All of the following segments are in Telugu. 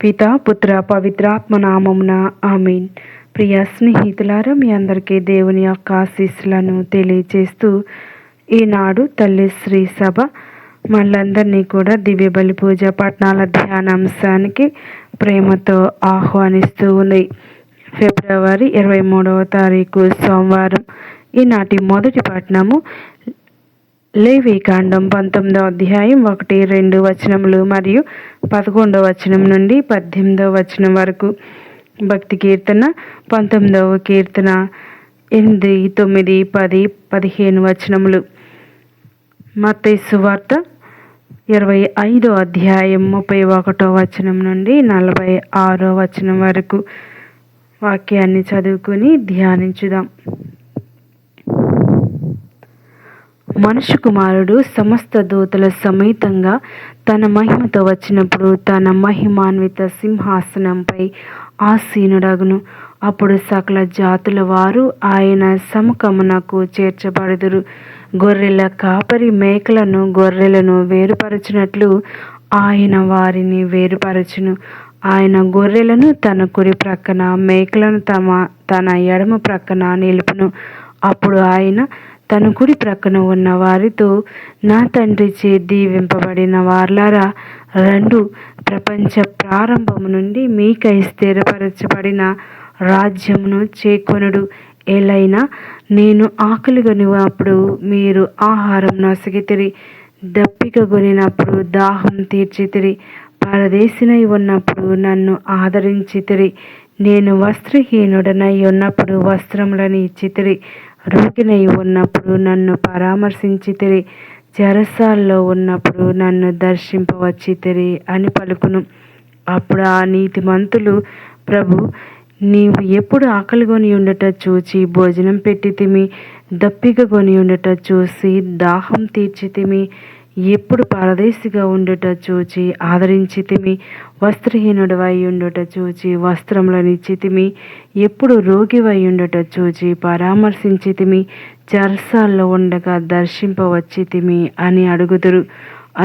పిత పుత్ర పవిత్రాత్మ నామమున ఆమేన్. ప్రియ స్నేహితులారా, మీ అందరికీ దేవుని యొక్క ఆశీస్సులను తెలియజేస్తూ ఈనాడు తల్లి శ్రీ సభ మనందరినీ కూడా దివ్య బలి పూజ పట్టణాల ధ్యానాంశానికి ప్రేమతో ఆహ్వానిస్తూ ఉన్నాయి. ఫిబ్రవరి 23వ తారీఖు సోమవారం. ఈనాటి మొదటి పట్టణము లేవీకాండం 19వ అధ్యాయం 1-2 వచనములు మరియు 11వ వచనం నుండి 18వ వచనం వరకు. భక్తి కీర్తన 19వ కీర్తన 8, 9, 10, 15 వచనములు. మత్తయి సువార్త 25వ అధ్యాయం 31వ వచనం నుండి 46వ వచనం వరకు వాక్యాన్ని చదువుకుని ధ్యానించుదాం. మనుష్య కుమారుడు సమస్త దూతల సమేతంగా తన మహిమతో వచ్చినప్పుడు తన మహిమాన్విత సింహాసనంపై ఆసీనుడగును. అప్పుడు సకల జాతుల వారు ఆయన సముఖమునకు చేర్చబడుదురు. గొర్రెల కాపరి మేకలను గొర్రెలను వేరుపరచినట్లు ఆయన వారిని వేరుపరచును. ఆయన గొర్రెలను తన కుడి ప్రక్కన, మేకలను తన ఎడమ ప్రక్కన నిలుపును. అప్పుడు ఆయన తన కుడి ప్రక్కన ఉన్న వారితో, నా తండ్రిచే దీవింపబడిన వార్లారా, రెండు ప్రపంచ ప్రారంభము నుండి మీకై స్థిరపరచబడిన రాజ్యమును చేకొనుడు. ఎలైనా నేను ఆకలిగొనినప్పుడు మీరు ఆహారం నొసగితిరి, దప్పికగొనినప్పుడు దాహం తీర్చితిరి, పరదేశినై ఉన్నప్పుడు నన్ను ఆదరించితిరి, నేను వస్త్రహీనుడనై ఉన్నప్పుడు వస్త్రములను ఇచ్చితిరి, రోగినై ఉన్నప్పుడు నన్ను పరామర్శించితిరి, చెరసాల్లో ఉన్నప్పుడు నన్ను దర్శింపవచ్చితిరి అని పలుకును. అప్పుడు ఆ నీతిమంతులు, ప్రభు, నీవు ఎప్పుడు ఆకలిగొని ఉండుట చూచి భోజనం పెట్టితిమి, దప్పికగొని ఉండుట చూసి దాహం తీర్చితిమి, ఎప్పుడు పరదేశిగా ఉండుట చూచి ఆదరించితిమి, వస్త్రహీనుడవై ఉండుట చూచి వస్త్రములనిచ్చితిమి, ఎప్పుడు రోగివై ఉండుట చూచి పరామర్శించితిమి, చెరసాల్లో ఉండగా దర్శింపవచ్చితిమి అని అడుగుదురు.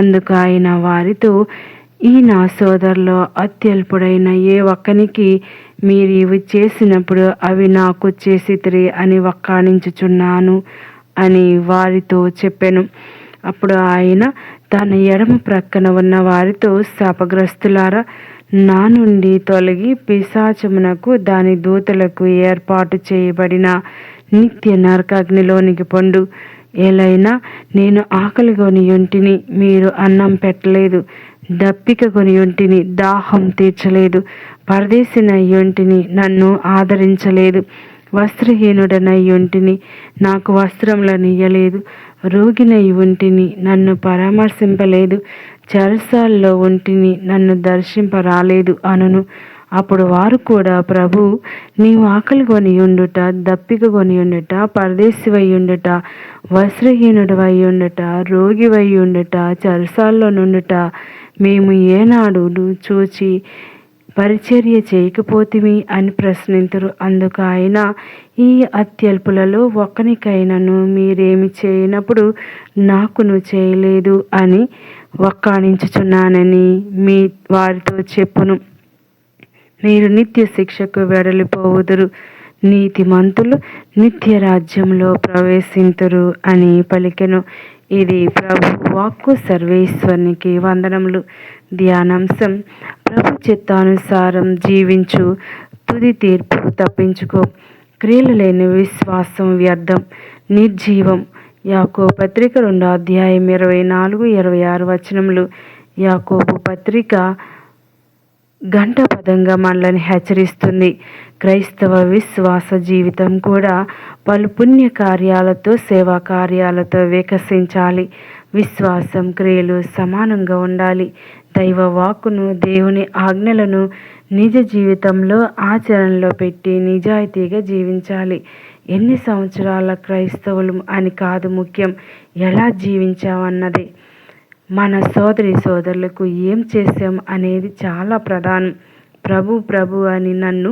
అందుకు ఆయన వారితో, ఈ నా సోదరులో అత్యల్పుడైన ఏ ఒక్కనికి మీరు ఇవి చేసినప్పుడు అవి నాకు చేసితిరి అని వక్కాణించుచున్నాను అని వారితో చెప్పెను. అప్పుడు ఆయన తన ఎడమ ప్రక్కన ఉన్న వారితో, శాపగ్రస్తులారా, నా నుండి తొలగి పిశాచమునకు దాని దూతలకు ఏర్పాటు చేయబడిన నిత్య నరకాగ్నిలోనికి పొండు. ఎలైనా నేను ఆకలిగొని ఉంటిని, మీరు అన్నం పెట్టలేదు, దప్పికగొని ఉంటిని, దాహం తీర్చలేదు, పరదేశినై ఉంటిని, నన్ను ఆదరించలేదు, వస్త్రహీనుడనై ఉంటిని, నాకు వస్త్రములనియ్యలేదు, రోగినై ఉంటిని, నన్ను పరామర్శింపలేదు, చెరసాల్లో ఉంటిని, నన్ను దర్శింపరాలేదు అనును. అప్పుడు వారు కూడా, ప్రభు, నీవు ఆకలిగొని ఉండుట, దప్పికగొని ఉండుట, పరదేశివై ఉండుట, వస్త్రహీనుడవై ఉండుట, రోగివై ఉండుట, చెరసాల్లో నుండుట మేము ఏనాడు చూచి పరిచర్య చేయకపోతిమి అని ప్రశ్నింతురు. అందుకు ఆయన, ఈ అత్యల్పులలో ఒక్కనికైనను మీరేమి చేయనప్పుడు నాకును చేయలేదు అని వక్కాణించుచున్నానని వారితో చెప్పును. మీరు నిత్య శిక్షకు వెడలిపోవుదురు, నీతిమంతులు నిత్య రాజ్యంలో ప్రవేశింతురు అని పలికెను. ఇది ప్రభు వాక్కు. సర్వేశ్వరునికి వందనములు. ధ్యానాంశం: ప్రభు చిత్తానుసారం జీవించు, తుది తీర్పు తప్పించుకో. క్రియలు లేని విశ్వాసం వ్యర్థం, నిర్జీవం. యాకోబు పత్రిక 2వ అధ్యాయం 24-26 వచనములు. యాకోబు పత్రిక ఘంటాపథంగా మనల్ని హెచ్చరిస్తుంది. క్రైస్తవ విశ్వాస జీవితం కూడా పలు పుణ్య కార్యాలతో, సేవా కార్యాలతో వికసించాలి. విశ్వాసం, క్రియలు సమానంగా ఉండాలి. దైవ వాక్కును, దేవుని ఆజ్ఞలను నిజ జీవితంలో ఆచరణలో పెట్టి నిజాయితీగా జీవించాలి. ఎన్ని సంవత్సరాల క్రైస్తవులు అని కాదు ముఖ్యం, ఎలా జీవించామన్నదే. మన సోదరులకు ఏం చేశాం అనేది చాలా ప్రధానం. ప్రభు ప్రభు అని నన్ను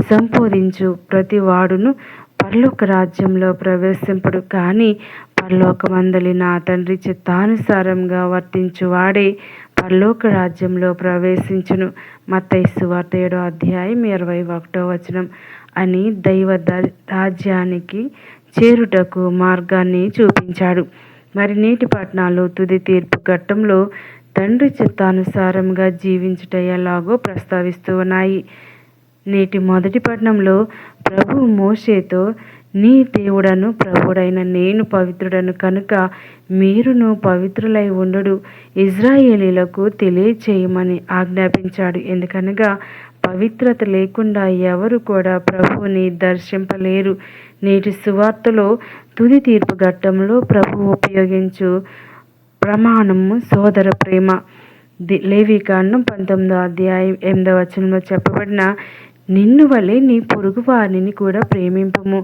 సంబోధించు ప్రతి వాడును పరలోక రాజ్యంలో ప్రవేశింపడు, కానీ పరలోకమందలి నా తండ్రి చిత్తానుసారంగా వర్తించువాడే పరలోక రాజ్యంలో ప్రవేశించును. మత్తయి సువార్త 7:21 అని దైవ రాజ్యానికి చేరుటకు మార్గాన్ని చూపించాడు. మరి నేటి పట్టణాలు తుది తీర్పు ఘట్టంలో తండ్రి చిత్తానుసారంగా జీవించుట ఎలాగో ప్రస్తావిస్తూ ఉన్నాయి. నేటి మొదటి పట్టణంలో ప్రభువు మోషేతో, నీ దేవుడను ప్రభుడైన నేను పవిత్రుడను కనుక మీరును పవిత్రులై ఉండుడు ఇజ్రాయేలీలకు తెలియచేయమని ఆజ్ఞాపించాడు. ఎందుకనగా పవిత్రత లేకుండా ఎవరు కూడా ప్రభువుని దర్శింపలేరు. నేటి సువార్తలో తుది తీర్పు ఘట్టంలో ప్రభువు ఉపయోగించు ప్రమాణము సోదర ప్రేమ. లేవికాండం 19:8 చెప్పబడిన నిన్ను వలె నీ పొరుగు వారిని కూడా ప్రేమింపము.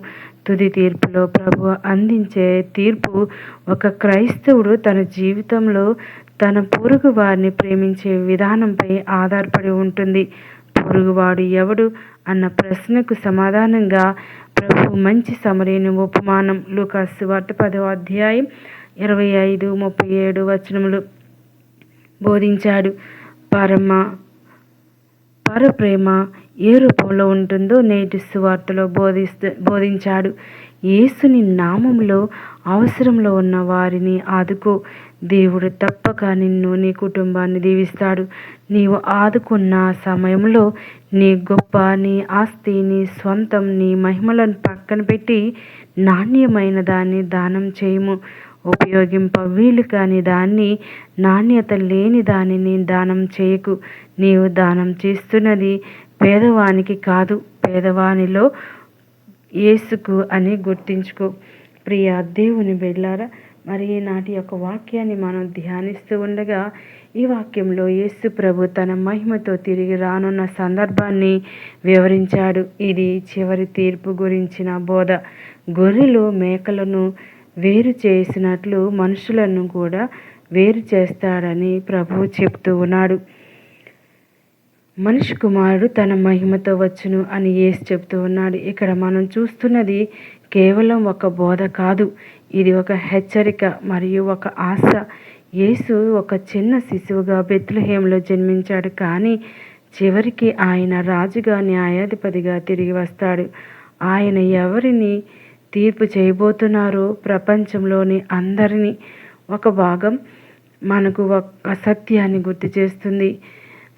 తుది తీర్పులో ప్రభువు అందించే తీర్పు ఒక క్రైస్తవుడు తన జీవితంలో తన పొరుగు వారిని ప్రేమించే విధానంపై ఆధారపడి ఉంటుంది. పొరుగువాడు ఎవడు అన్న ప్రశ్నకు సమాధానంగా ప్రభువు మంచి సమరయుని ఉపమానం లూకాసు సువార్త 10:25-37 బోధించాడు. పరప్రేమ ఏ రూపంలో ఉంటుందో నేటి సువార్తలో బోధించాడు. యేసుని నామములో అవసరంలో ఉన్న వారిని ఆదుకో. దేవుడు తప్పక నిన్ను, నీ కుటుంబాన్ని దీవిస్తాడు. నీవు ఆదుకున్న సమయంలో నీ గొప్ప, నీ ఆస్తి, నీ స్వంతం, నీ మహిమలను పక్కన పెట్టి నాణ్యమైన దాన్ని దానం చేయము. ఉపయోగింప వీలు కాని దాన్ని, నాణ్యత లేని దానిని దానం చేయకు. నీవు దానం చేస్తున్నది పేదవానికి కాదు, పేదవానిలో యేసుకు అని గుర్తించుకో. ప్రియ దేవుని బిడ్డలారా, మరి ఈనాటి యొక్క వాక్యాన్ని మనం ధ్యానిస్తూ ఉండగా ఈ వాక్యంలో యేసు ప్రభు తన మహిమతో తిరిగి రానున్న సందర్భాన్ని వివరించాడు. ఇది చివరి తీర్పు గురించిన బోధ. గొర్రెలు మేకలను వేరు చేసినట్లు మనుషులను కూడా వేరు చేస్తాడని ప్రభువు చెప్తూ ఉన్నాడు. మనిషి కుమారుడు తన మహిమతో వచ్చును అని యేసు చెప్తూ ఉన్నాడు. ఇక్కడ మనం చూస్తున్నది కేవలం ఒక బోధ కాదు, ఇది ఒక హెచ్చరిక మరియు ఒక ఆశ. యేసు ఒక చిన్న శిశువుగా బెత్లెహేములో జన్మించాడు, కానీ చివరికి ఆయన రాజుగా, న్యాయాధిపతిగా తిరిగి వస్తాడు. ఆయన ఎవరిని తీర్పు చేయబోతున్నారో ప్రపంచంలోని అందరినీ. ఒక భాగం మనకు ఒక సత్యాన్ని గుర్తు చేస్తుంది.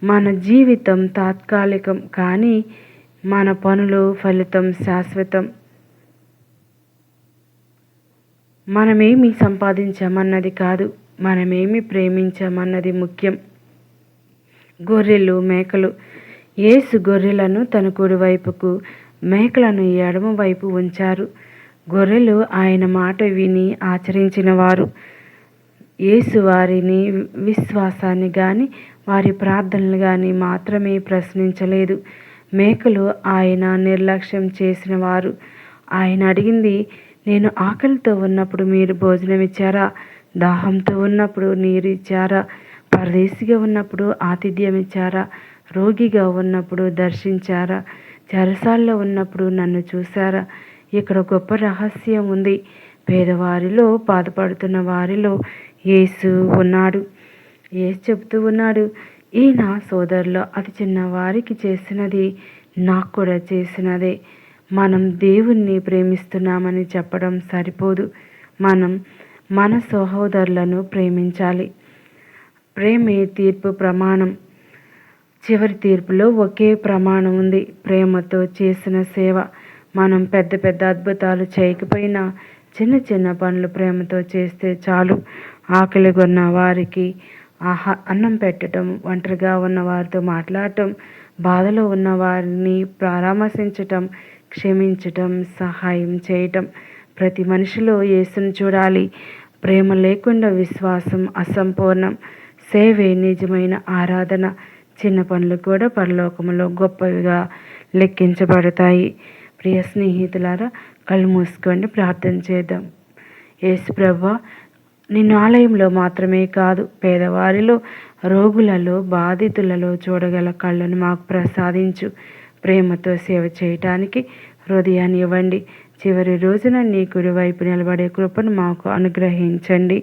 మన జీవితం తాత్కాలికం, కానీ మన పనులు ఫలితం శాశ్వతం. మనమేమి సంపాదించామన్నది కాదు, మనమేమి ప్రేమించామన్నది ముఖ్యం. గొర్రెలు మేకలు. యేసు గొర్రెలను తన కుడి వైపుకు, మేకలను ఎడమ వైపు ఉంచారు. గొర్రెలు ఆయన మాట విని ఆచరించిన వారు. యేసు వారిని విశ్వాసాన్ని కానీ వారి ప్రార్థనలు కానీ మాత్రమే ప్రశ్నించలేదు. మేకలు ఆయన నిర్లక్ష్యం చేసిన వారు. ఆయన అడిగింది, నేను ఆకలితో ఉన్నప్పుడు మీరు భోజనం ఇచ్చారా? దాహంతో ఉన్నప్పుడు నీరు ఇచ్చారా? పరదేశిగా ఉన్నప్పుడు ఆతిథ్యం ఇచ్చారా? రోగిగా ఉన్నప్పుడు దర్శించారా? చెరసాల్లో ఉన్నప్పుడు నన్ను చూశారా? ఇక్కడ గొప్ప రహస్యం ఉంది. పేదవారిలో, బాధపడుతున్న వారిలో యేసు ఉన్నాడు. యేసు చెప్తూ ఉన్నాడు, ఈయన సోదరులో అతి చిన్న వారికి చేసినది నాకు కూడా చేసినదే. మనం దేవుణ్ణి ప్రేమిస్తున్నామని చెప్పడం సరిపోదు, మనం మన సహోదరులను ప్రేమించాలి. ప్రేమే తీర్పు ప్రమాణం. చివరి తీర్పులో ఒకే ప్రమాణం ఉంది, ప్రేమతో చేసిన సేవ. మనం పెద్ద పెద్ద అద్భుతాలు చేయకపోయినా చిన్న చిన్న పనులు ప్రేమతో చేస్తే చాలు. ఆకలిగొన్న వారికి అన్నం పెట్టడం, ఒంటరిగా ఉన్న వారితో మాట్లాడటం, బాధలో ఉన్న వారిని పరామర్శించటం, క్షమించటం, సహాయం చేయటం. ప్రతి మనిషిలో యేసును చూడాలి. ప్రేమ లేకుండా విశ్వాసం అసంపూర్ణం. సేవే నిజమైన ఆరాధన. చిన్న పనులు కూడా పరలోకములో గొప్పవిగా లెక్కించబడతాయి. ప్రియ స్నేహితులారా, కళ్ళు మూసుకోండి, ప్రార్థన చేద్దాం. యేసు ప్రభువా, నిన్ను ఆలయంలో మాత్రమే కాదు, పేదవారిలో, రోగులలో, బాధితులలో చూడగల కళ్ళను మాకు ప్రసాదించు. ప్రేమతో సేవ చేయటానికి హృదయాన్ని ఇవ్వండి. చివరి రోజున నీ కుడి వైపు నిలబడే కృపను మాకు అనుగ్రహించండి.